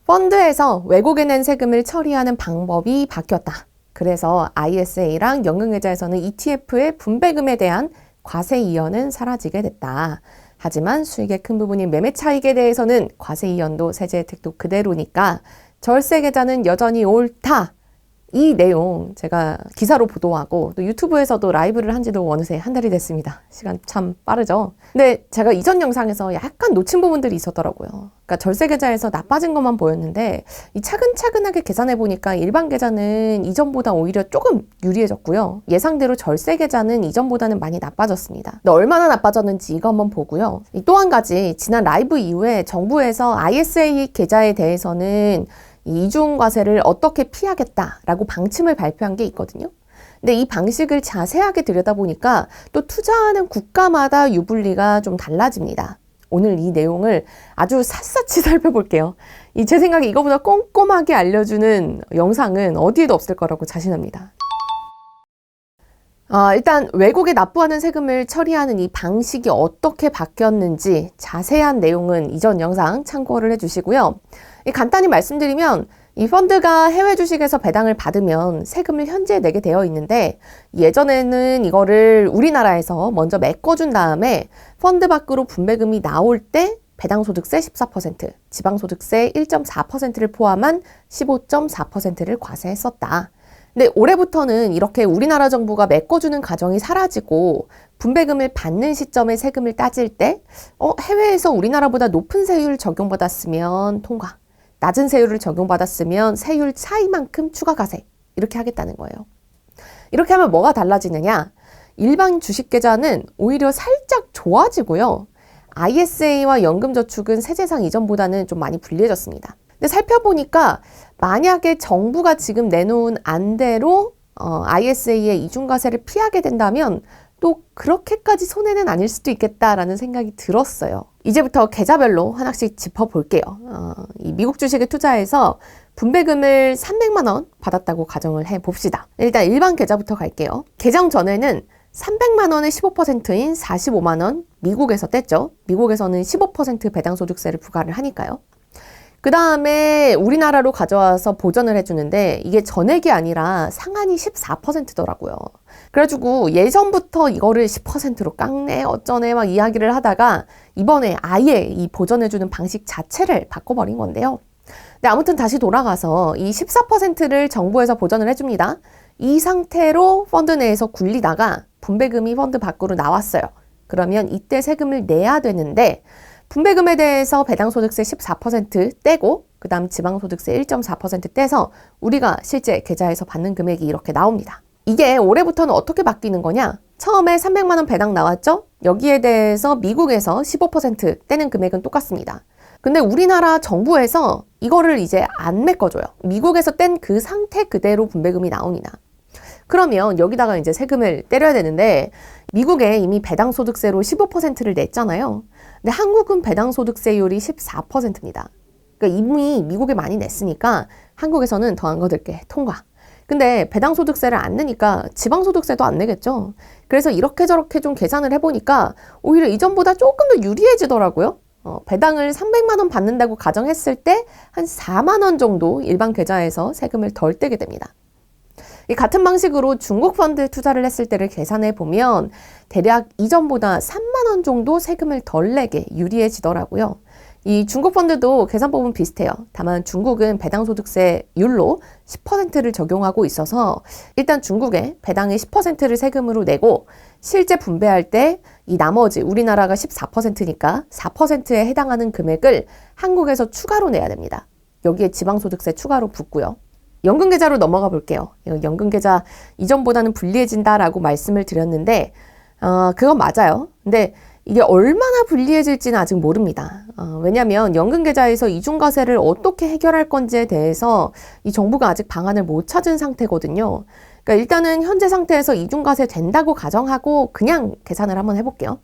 펀드에서 외국에 낸 세금을 처리하는 방법이 바뀌었다. 그래서 ISA랑 연금계좌에서는 ETF의 분배금에 대한 과세 이연은 사라지게 됐다. 하지만 수익의 큰 부분인 매매 차익에 대해서는 과세 이연도 세제 혜택도 그대로니까 절세 계좌는 여전히 옳다. 이 내용 제가 기사로 보도하고 또 유튜브에서도 라이브를 한 지도 어느새 한 달이 됐습니다. 시간 참 빠르죠. 근데 제가 이전 영상에서 약간 놓친 부분들이 있었더라고요. 그러니까 절세 계좌에서 나빠진 것만 보였는데 이 차근차근하게 계산해 보니까 일반 계좌는 이전보다 오히려 조금 유리해졌고요. 예상대로 절세 계좌는 이전보다는 많이 나빠졌습니다. 근데 얼마나 나빠졌는지 이거 한번 보고요. 또 한 가지 지난 라이브 이후에 정부에서 ISA 계좌에 대해서는 이 이중과세를 어떻게 피하겠다라고 방침을 발표한 게 있거든요. 근데 이 방식을 자세하게 들여다보니까 또 투자하는 국가마다 유불리가 좀 달라집니다. 오늘 이 내용을 아주 샅샅이 살펴볼게요. 제 생각에 이거보다 꼼꼼하게 알려주는 영상은 어디에도 없을 거라고 자신합니다. 일단 외국에 납부하는 세금을 처리하는 이 방식이 어떻게 바뀌었는지 자세한 내용은 이전 영상 참고를 해주시고요. 간단히 말씀드리면 이 펀드가 해외 주식에서 배당을 받으면 세금을 현재 내게 되어 있는데 예전에는 이거를 우리나라에서 먼저 메꿔준 다음에 펀드 밖으로 분배금이 나올 때 배당소득세 14%, 지방소득세 1.4%를 포함한 15.4%를 과세했었다. 근데 올해부터는 이렇게 우리나라 정부가 메꿔주는 과정이 사라지고 분배금을 받는 시점에 세금을 따질 때 해외에서 우리나라보다 높은 세율을 적용받았으면 통과, 낮은 세율을 적용받았으면 세율 차이만큼 추가 과세 이렇게 하겠다는 거예요. 이렇게 하면 뭐가 달라지느냐? 일반 주식계좌는 오히려 살짝 좋아지고요. ISA와 연금저축은 세제상 이전보다는 좀 많이 불리해졌습니다. 근데 살펴보니까 만약에 정부가 지금 내놓은 안대로 ISA의 이중과세를 피하게 된다면 또 그렇게까지 손해는 아닐 수도 있겠다라는 생각이 들었어요. 이제부터 계좌별로 하나씩 짚어볼게요. 이 미국 주식에 투자해서 분배금을 300만 원 받았다고 가정을 해봅시다. 일단 일반 계좌부터 갈게요. 개정 전에는 300만 원의 15%인 45만 원 미국에서 뗐죠. 미국에서는 15% 배당소득세를 부과를 하니까요. 그 다음에 우리나라로 가져와서 보전을 해주는데 이게 전액이 아니라 상한이 14%더라고요. 그래가지고 예전부터 이거를 10%로 깎네 어쩌네 막 이야기를 하다가 이번에 아예 이 보전해주는 방식 자체를 바꿔버린 건데요. 근데 아무튼 다시 돌아가서 이 14%를 정부에서 보전을 해줍니다. 이 상태로 펀드 내에서 굴리다가 분배금이 펀드 밖으로 나왔어요. 그러면 이때 세금을 내야 되는데 분배금에 대해서 배당소득세 14% 떼고 그 다음 지방소득세 1.4% 떼서 우리가 실제 계좌에서 받는 금액이 이렇게 나옵니다. 이게 올해부터는 어떻게 바뀌는 거냐? 처음에 300만 원 배당 나왔죠? 여기에 대해서 미국에서 15% 떼는 금액은 똑같습니다. 근데 우리나라 정부에서 이거를 이제 안 메꿔줘요. 미국에서 뗀 그 상태 그대로 분배금이 나옵니다. 그러면 여기다가 이제 세금을 때려야 되는데 미국에 이미 배당소득세로 15%를 냈잖아요. 근데 한국은 배당소득세율이 14%입니다. 그러니까 이미 미국에 많이 냈으니까 한국에서는 더 안 거둘게 통과. 근데 배당소득세를 안 내니까 지방소득세도 안 내겠죠. 그래서 이렇게 저렇게 좀 계산을 해보니까 오히려 이전보다 조금 더 유리해지더라고요. 배당을 300만 원 받는다고 가정했을 때 한 4만 원 정도 일반 계좌에서 세금을 덜 떼게 됩니다. 이 같은 방식으로 중국 펀드에 투자를 했을 때를 계산해 보면 대략 이전보다 3만 원 정도 세금을 덜 내게 유리해지더라고요. 이 중국 펀드도 계산법은 비슷해요. 다만 중국은 배당소득세율로 10%를 적용하고 있어서 일단 중국에 배당의 10%를 세금으로 내고 실제 분배할 때 이 나머지 우리나라가 14%니까 4%에 해당하는 금액을 한국에서 추가로 내야 됩니다. 여기에 지방소득세 추가로 붙고요. 연금계좌로 넘어가 볼게요. 연금계좌 이전보다는 불리해진다라고 말씀을 드렸는데 그건 맞아요. 근데 이게 얼마나 불리해질지는 아직 모릅니다. 왜냐하면 연금계좌에서 이중과세를 어떻게 해결할 건지에 대해서 이 정부가 아직 방안을 못 찾은 상태거든요. 그러니까 일단은 현재 상태에서 이중과세 된다고 가정하고 그냥 계산을 한번 해볼게요.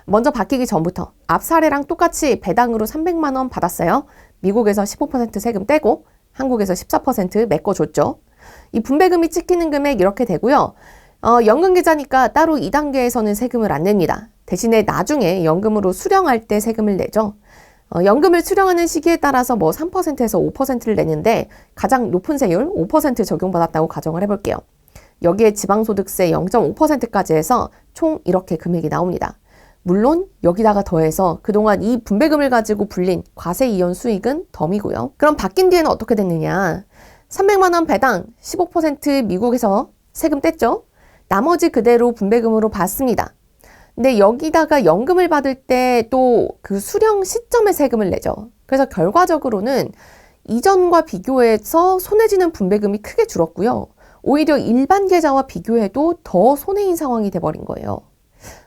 먼저 바뀌기 전부터 앞 사례랑 똑같이 배당으로 300만 원 받았어요. 미국에서 15% 세금 떼고 한국에서 14% 메꿔줬죠. 이 분배금이 찍히는 금액 이렇게 되고요. 연금계좌니까 따로 2단계에서는 세금을 안 냅니다. 대신에 나중에 연금으로 수령할 때 세금을 내죠. 연금을 수령하는 시기에 따라서 뭐 3%에서 5%를 내는데 가장 높은 세율 5% 적용받았다고 가정을 해볼게요. 여기에 지방소득세 0.5%까지 해서 총 이렇게 금액이 나옵니다. 물론 여기다가 더해서 그동안 이 분배금을 가지고 불린 과세 이연 수익은 덤이고요. 그럼 바뀐 뒤에는 어떻게 됐느냐? 300만 원 배당 15% 미국에서 세금 뗐죠? 나머지 그대로 분배금으로 받습니다. 근데 여기다가 연금을 받을 때 또 그 수령 시점에 세금을 내죠. 그래서 결과적으로는 이전과 비교해서 손해지는 분배금이 크게 줄었고요. 오히려 일반 계좌와 비교해도 더 손해인 상황이 돼버린 거예요.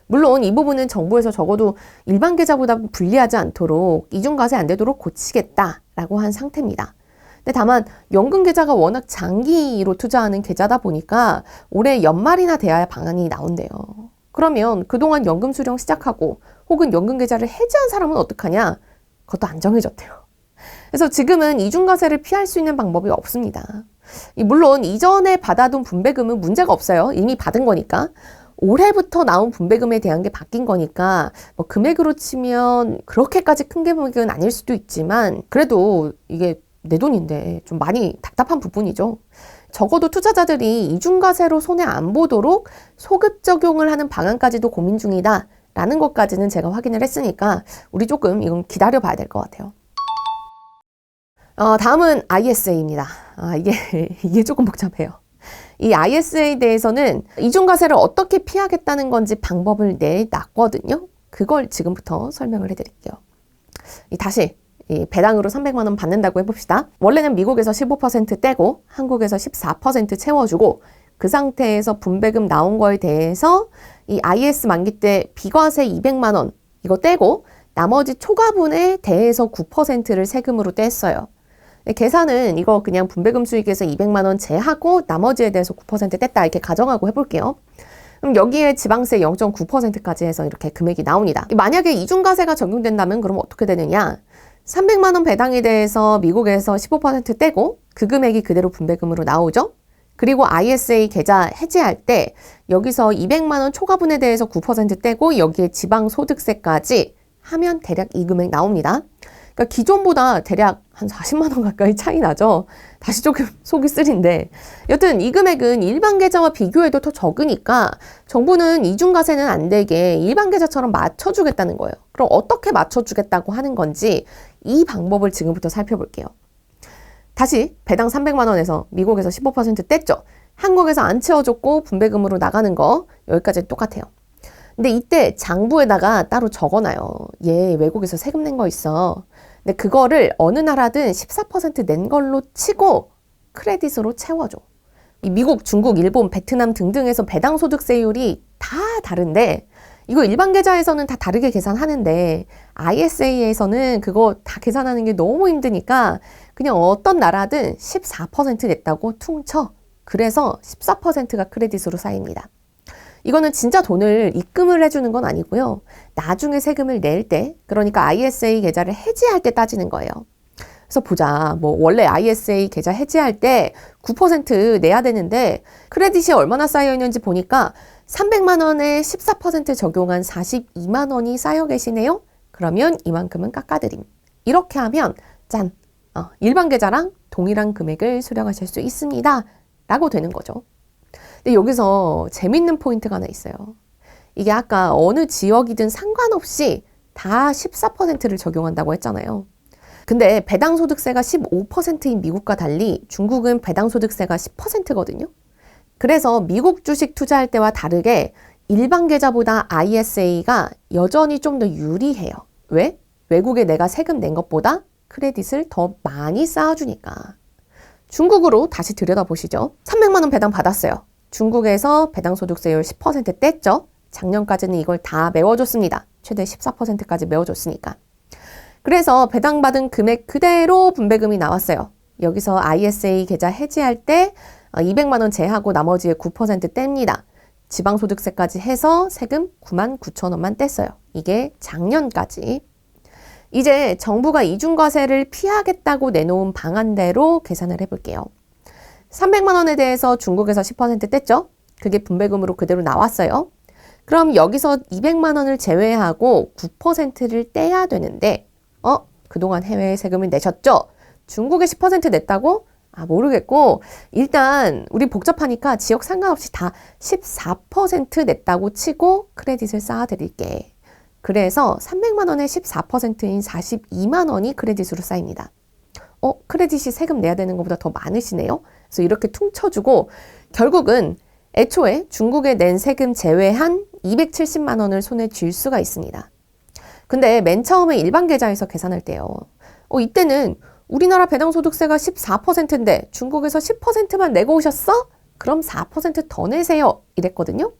물론 이 부분은 정부에서 적어도 일반 계좌보다 불리하지 않도록 이중과세 안 되도록 고치겠다라고 한 상태입니다. 근데 다만 연금 계좌가 워낙 장기로 투자하는 계좌다 보니까 올해 연말이나 돼야 방안이 나온대요. 그러면 그동안 연금 수령 시작하고 혹은 연금 계좌를 해지한 사람은 어떡하냐? 그것도 안 정해졌대요. 그래서 지금은 이중과세를 피할 수 있는 방법이 없습니다. 물론 이전에 받아둔 분배금은 문제가 없어요. 이미 받은 거니까. 올해부터 나온 분배금에 대한 게 바뀐 거니까 뭐 금액으로 치면 그렇게까지 큰 금액은 아닐 수도 있지만 그래도 이게 내 돈인데 좀 많이 답답한 부분이죠. 적어도 투자자들이 이중과세로 손해 안 보도록 소급 적용을 하는 방안까지도 고민 중이다 라는 것까지는 제가 확인을 했으니까 우리 조금 이건 기다려 봐야 될 것 같아요. 다음은 ISA입니다. 이게 조금 복잡해요. 이 ISA에 대해서는 이중과세를 어떻게 피하겠다는 건지 방법을 내놨거든요. 그걸 지금부터 설명을 해드릴게요. 다시 배당으로 300만 원 받는다고 해봅시다. 원래는 미국에서 15% 떼고 한국에서 14% 채워주고 그 상태에서 분배금 나온 거에 대해서 이 IS 만기 때 비과세 200만 원 이거 떼고 나머지 초과분에 대해서 9%를 세금으로 뗐어요. 계산은 이거 그냥 분배금 수익에서 200만 원 제하고 나머지에 대해서 9% 뗐다 이렇게 가정하고 해볼게요. 그럼 여기에 지방세 0.9%까지 해서 이렇게 금액이 나옵니다. 만약에 이중과세가 적용된다면 그럼 어떻게 되느냐? 300만 원 배당에 대해서 미국에서 15% 떼고 그 금액이 그대로 분배금으로 나오죠. 그리고 ISA 계좌 해지할 때 여기서 200만 원 초과분에 대해서 9% 떼고 여기에 지방소득세까지 하면 대략 이 금액 나옵니다. 그러니까 기존보다 대략 한 40만 원 가까이 차이 나죠. 다시 조금 속이 쓰린데 여튼 이 금액은 일반 계좌와 비교해도 더 적으니까 정부는 이중과세는 안 되게 일반 계좌처럼 맞춰주겠다는 거예요. 그럼 어떻게 맞춰주겠다고 하는 건지 이 방법을 지금부터 살펴볼게요. 다시 배당 300만 원에서 미국에서 15% 뗐죠. 한국에서 안 채워줬고 분배금으로 나가는 거 여기까지 똑같아요. 근데 이때 장부에다가 따로 적어놔요. 얘 외국에서 세금 낸 거 있어. 근데 그거를 어느 나라든 14%낸 걸로 치고 크레딧으로 채워줘. 이 미국, 중국, 일본, 베트남 등등에서 배당 소득세율이 다 다른데 이거 일반 계좌에서는 다 다르게 계산하는데 ISA에서는 그거 다 계산하는 게 너무 힘드니까 그냥 어떤 나라든 14% 냈다고 퉁쳐. 그래서 14%가 크레딧으로 쌓입니다. 이거는 진짜 돈을 입금을 해주는 건 아니고요. 나중에 세금을 낼 때, 그러니까 ISA 계좌를 해지할 때 따지는 거예요. 그래서 보자. 뭐 원래 ISA 계좌 해지할 때 9% 내야 되는데 크레딧이 얼마나 쌓여 있는지 보니까 300만 원에 14% 적용한 42만 원이 쌓여 계시네요. 그러면 이만큼은 깎아드림. 이렇게 하면 짠! 일반 계좌랑 동일한 금액을 수령하실 수 있습니다. 라고 되는 거죠. 근데 여기서 재밌는 포인트가 하나 있어요. 이게 아까 어느 지역이든 상관없이 다 14%를 적용한다고 했잖아요. 근데 배당소득세가 15%인 미국과 달리 중국은 배당소득세가 10%거든요. 그래서 미국 주식 투자할 때와 다르게 일반 계좌보다 ISA가 여전히 좀 더 유리해요. 왜? 외국에 내가 세금 낸 것보다 크레딧을 더 많이 쌓아주니까. 중국으로 다시 들여다보시죠. 300만 원 배당 받았어요. 중국에서 배당소득세율 10% 뗐죠. 작년까지는 이걸 다 메워줬습니다. 최대 14%까지 메워줬으니까. 그래서 배당받은 금액 그대로 분배금이 나왔어요. 여기서 ISA 계좌 해지할 때 200만 원 제하고 나머지에 9% 뗍니다. 지방소득세까지 해서 세금 9만 9천 원만 뗐어요. 이게 작년까지. 이제 정부가 이중과세를 피하겠다고 내놓은 방안대로 계산을 해볼게요. 300만 원에 대해서 중국에서 10% 뗐죠? 그게 분배금으로 그대로 나왔어요. 그럼 여기서 200만 원을 제외하고 9%를 떼야 되는데 그동안 해외 세금을 내셨죠? 중국에 10% 냈다고? 모르겠고 일단 우리 복잡하니까 지역 상관없이 다 14% 냈다고 치고 크레딧을 쌓아드릴게. 그래서 300만 원에 14%인 42만 원이 크레딧으로 쌓입니다. 크레딧이 세금 내야 되는 것보다 더 많으시네요. 그래서 이렇게 퉁쳐주고 결국은 애초에 중국에 낸 세금 제외한 270만 원을 손에 쥘 수가 있습니다. 근데 맨 처음에 일반 계좌에서 계산할 때요. 이때는 우리나라 배당소득세가 14%인데 중국에서 10%만 내고 오셨어? 그럼 4% 더 내세요. 이랬거든요.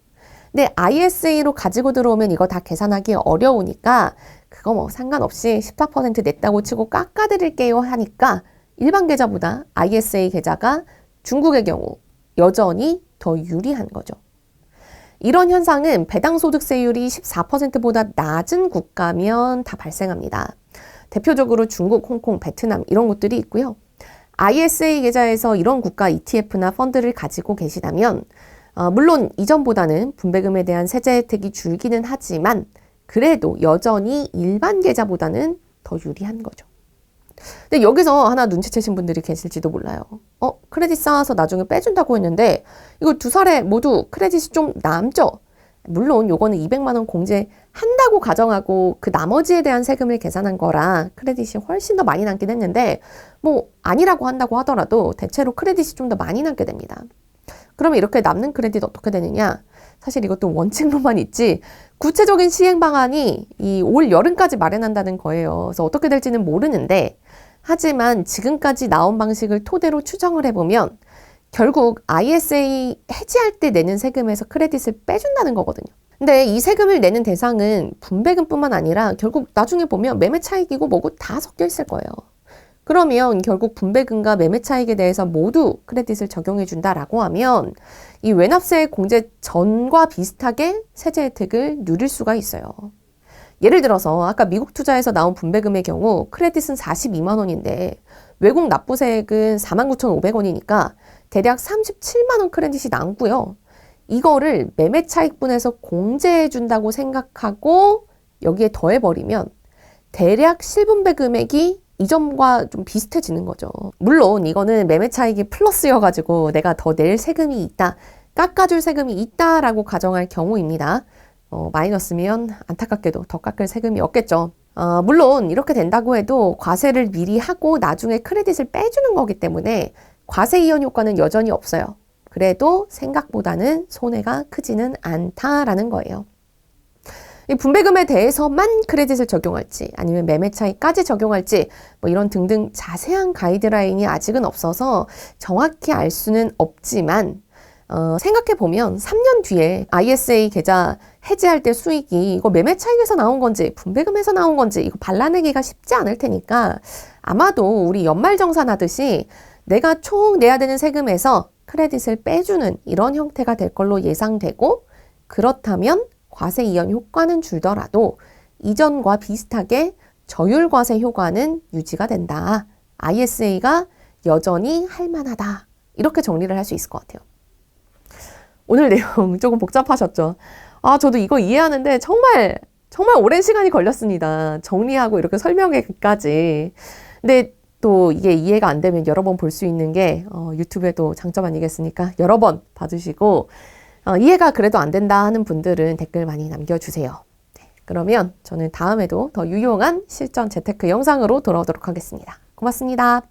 근데 ISA로 가지고 들어오면 이거 다 계산하기 어려우니까 그거 뭐 상관없이 14% 냈다고 치고 깎아드릴게요 하니까 일반 계좌보다 ISA 계좌가 중국의 경우 여전히 더 유리한 거죠. 이런 현상은 배당소득세율이 14%보다 낮은 국가면 다 발생합니다. 대표적으로 중국, 홍콩, 베트남 이런 곳들이 있고요. ISA 계좌에서 이런 국가 ETF나 펀드를 가지고 계시다면 물론 이전보다는 분배금에 대한 세제 혜택이 줄기는 하지만 그래도 여전히 일반 계좌보다는 더 유리한 거죠. 근데 여기서 하나 눈치채신 분들이 계실지도 몰라요. 크레딧 쌓아서 나중에 빼준다고 했는데 이거 2살에 모두 크레딧이 좀 남죠? 물론 요거는 200만 원 공제한다고 가정하고 그 나머지에 대한 세금을 계산한 거라 크레딧이 훨씬 더 많이 남긴 했는데 뭐 아니라고 한다고 하더라도 대체로 크레딧이 좀 더 많이 남게 됩니다. 그러면 이렇게 남는 크레딧 어떻게 되느냐? 사실 이것도 원칙로만 있지 구체적인 시행 방안이 이 올 여름까지 마련한다는 거예요. 그래서 어떻게 될지는 모르는데 하지만 지금까지 나온 방식을 토대로 추정을 해보면 결국 ISA 해지할 때 내는 세금에서 크레딧을 빼준다는 거거든요. 근데 이 세금을 내는 대상은 분배금뿐만 아니라 결국 나중에 보면 매매 차익이고 뭐고 다 섞여 있을 거예요. 그러면 결국 분배금과 매매 차익에 대해서 모두 크레딧을 적용해 준다라고 하면 이 외납세 공제 전과 비슷하게 세제 혜택을 누릴 수가 있어요. 예를 들어서 아까 미국 투자에서 나온 분배금의 경우 크레딧은 42만 원인데 외국 납부세액은 49,500원이니까 대략 37만 원 크레딧이 남고요. 이거를 매매 차익분에서 공제해 준다고 생각하고 여기에 더해버리면 대략 실분배 금액이 이전과 좀 비슷해지는 거죠. 물론 이거는 매매 차익이 플러스여가지고 내가 더 낼 세금이 있다, 깎아줄 세금이 있다라고 가정할 경우입니다. 마이너스면 안타깝게도 더 깎을 세금이 없겠죠. 물론 이렇게 된다고 해도 과세를 미리 하고 나중에 크레딧을 빼주는 거기 때문에 과세 이연 효과는 여전히 없어요. 그래도 생각보다는 손해가 크지는 않다라는 거예요. 이 분배금에 대해서만 크레딧을 적용할지 아니면 매매 차익까지 적용할지 뭐 이런 등등 자세한 가이드라인이 아직은 없어서 정확히 알 수는 없지만 생각해보면 3년 뒤에 ISA 계좌 해지할 때 수익이 이거 매매 차익에서 나온 건지 분배금에서 나온 건지 이거 발라내기가 쉽지 않을 테니까 아마도 우리 연말정산하듯이 내가 총 내야 되는 세금에서 크레딧을 빼주는 이런 형태가 될 걸로 예상되고 그렇다면 과세 이연 효과는 줄더라도 이전과 비슷하게 저율과세 효과는 유지가 된다. ISA가 여전히 할만하다. 이렇게 정리를 할 수 있을 것 같아요. 오늘 내용 조금 복잡하셨죠? 저도 이거 이해하는데 정말 오랜 시간이 걸렸습니다. 정리하고 이렇게 설명하기까지. 근데 또 이게 이해가 안 되면 여러 번 볼 수 있는 게 유튜브에도 장점 아니겠습니까? 여러 번 봐주시고 이해가 그래도 안 된다 하는 분들은 댓글 많이 남겨주세요. 네, 그러면 저는 다음에도 더 유용한 실전 재테크 영상으로 돌아오도록 하겠습니다. 고맙습니다.